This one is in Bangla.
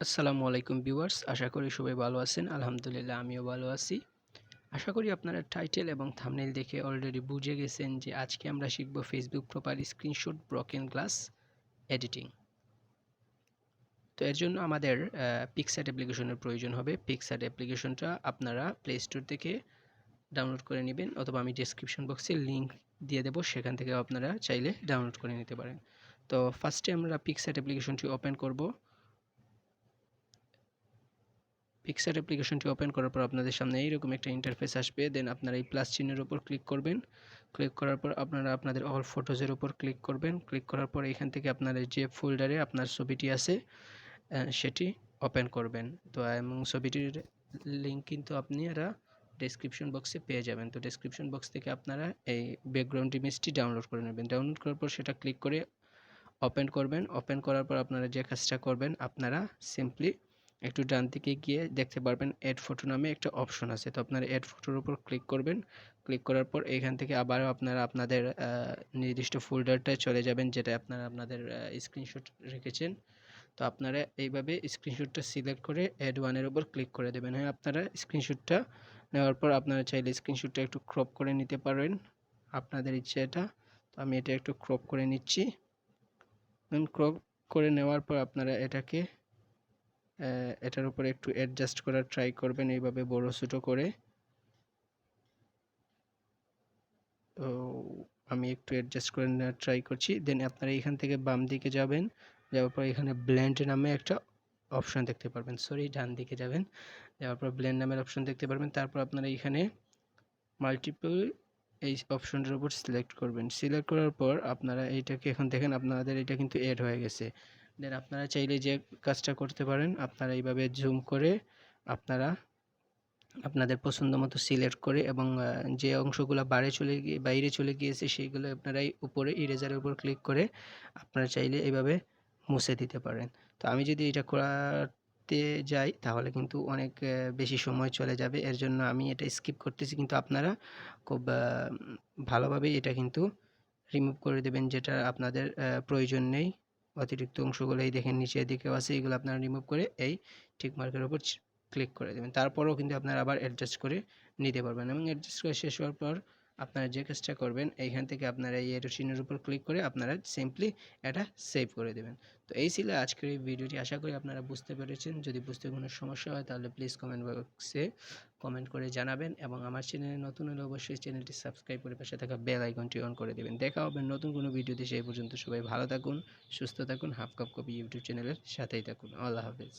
আসসালামু আলাইকুম ভিউয়ার্স, আশা করি সবাই ভালো আছেন। আলহামদুলিল্লাহ আমিও ভালো আছি। আশা করি আপনারা টাইটেল এবং থাম্বনেইল দেখে অলরেডি বুঝে গেছেন যে আজকে আমরা শিখব Facebook profile screenshot broken glass editing. তো এর জন্য আমাদের পিক্সার্ট অ্যাপ্লিকেশনের প্রয়োজন হবে। পিক্সার্ট অ্যাপ্লিকেশনটা আপনারা প্লে স্টোর থেকে ডাউনলোড করে নেবেন, অথবা আমি ডেসক্রিপশন বক্সে লিঙ্ক দিয়ে দেবো, সেখান থেকে আপনারা চাইলে ডাউনলোড করে নিতে পারেন। তো ফার্স্টে আমরা পিক্সার্ট অ্যাপ্লিকেশনটি ওপেন করব। পিক্সার্ট অ্যাপ্লিকেশনটি ওপেন করার পর আপনাদের সামনে এইরকম একটা ইন্টারফেস আসবে। দেন আপনারা এই প্লাস চিহ্নের উপর ক্লিক করবেন। ক্লিক করার পর আপনারা আপনাদের অল ফটোজের উপর ক্লিক করবেন। ক্লিক করার পর এখান থেকে আপনাদের যে ফোল্ডারে আপনার ছবিটি আছে সেটি ওপেন করবেন। তো এবং ছবিটির লিঙ্ক কিন্তু আপনারা ডেসক্রিপশন বক্সে পেয়ে যাবেন। তো ডেসক্রিপশন বক্স থেকে আপনারা এই ব্যাকগ্রাউন্ড ইমেজটি ডাউনলোড করে নেবেন। ডাউনলোড করার পর সেটা ক্লিক করে ওপেন করবেন। ওপেন করার পর আপনারা যে কাজটা করবেন, আপনারা সিম্পলি একটু ডান দিকে গিয়ে দেখতে পারবেন অ্যাড ফটো নামে একটা অপশন আছে। তো আপনারা অ্যাড ফটোর উপর ক্লিক করবেন। ক্লিক করার পর এখান থেকে আবারও আপনারা আপনাদের নির্দিষ্ট ফোল্ডারটায় চলে যাবেন, যেটা আপনারা আপনাদের স্ক্রিনশট রেখেছেন। তো আপনারা এইভাবে স্ক্রিনশটটা সিলেক্ট করে অ্যাড ওয়ানের উপর ক্লিক করে দেবেন। হ্যাঁ, আপনারা স্ক্রিনশটটা নেওয়ার পর আপনারা চাইলে স্ক্রিনশটটা একটু ক্রপ করে নিতে পারেন, আপনাদের ইচ্ছে এটা। তো আমি এটা একটু ক্রপ করে নিচ্ছি। ক্রপ করে নেওয়ার পর আপনারা এটার উপরে একটু অ্যাডজাস্ট করার ট্রাই করবেন, এইভাবে বড় ছোট করে। তো আমি একটু অ্যাডজাস্ট করে নেওয়ার ট্রাই করছি। দেন আপনারা এখান থেকে বাম দিকে যাবেন, যাওয়ার পর এখানে ব্লেন্ড নামে একটা অপশন দেখতে পারবেন। সরি, ডান দিকে যাবেন, যাওয়ার পর ব্লেন্ড নামের অপশন দেখতে পারবেন। তারপর আপনারা এখানে মাল্টিপল এই অপশনটার উপর সিলেক্ট করবেন। সিলেক্ট করার পর আপনারা এইটাকে এখন দেখেন আপনাদের এটা কিন্তু অ্যাড হয়ে গেছে। দেন আপনারা চাইলে যে কাজটা করতে পারেন, আপনারা এইভাবে জুম করে আপনারা আপনাদের পছন্দ মতো সিলেক্ট করে এবং যে অংশগুলো বাইরে চলে গিয়েছে সেইগুলো আপনারা উপরে ইরেজারের উপর ক্লিক করে আপনারা চাইলে এইভাবে মুছে দিতে পারেন। তো আমি যদি এটা করাতে যাই তাহলে কিন্তু অনেক বেশি সময় চলে যাবে। এর জন্য আমি এটা স্কিপ করতেছি, কিন্তু আপনারা খুব ভালোভাবেই এটা কিন্তু রিমুভ করে দেবেন, যেটা আপনাদের প্রয়োজন নেই। অতিরিক্ত অংশগুলো এই দেখেন নিচের দিকেও আছে, এগুলো আপনারা রিমুভ করে এই টিক মার্কের উপর ক্লিক করে দেবেন। তারপরেও কিন্তু আপনারা আবার অ্যাডজাস্ট করে নিতে পারবেন, এবং অ্যাডজাস্ট করে শেষ হওয়ার পর আপনারা যে কাজটা করবেন, এইখান থেকে আপনারা এই এরো চিহ্নের উপর ক্লিক করে আপনারা সিম্পলি এটা সেভ করে দেবেন। তো এই ছিল আজকের এই ভিডিওটি। আশা করি আপনারা বুঝতে পেরেছেন। যদি বুঝতে কোনো সমস্যা হয় তাহলে প্লিজ কমেন্ট বক্সে কমেন্ট করে জানাবেন, এবং আমার চ্যানেলে নতুন হলে অবশ্যই চ্যানেলটি সাবস্ক্রাইব করে পাশে থাকা বেল আইকনটি অন করে দেবেন। দেখা হবে নতুন কোনো ভিডিওতে। সেই পর্যন্ত সবাই ভালো থাকুন, সুস্থ থাকুন, হাফ কাপ কপি ইউটিউব চ্যানেলের সাথেই থাকুন। আল্লাহ হাফেজ।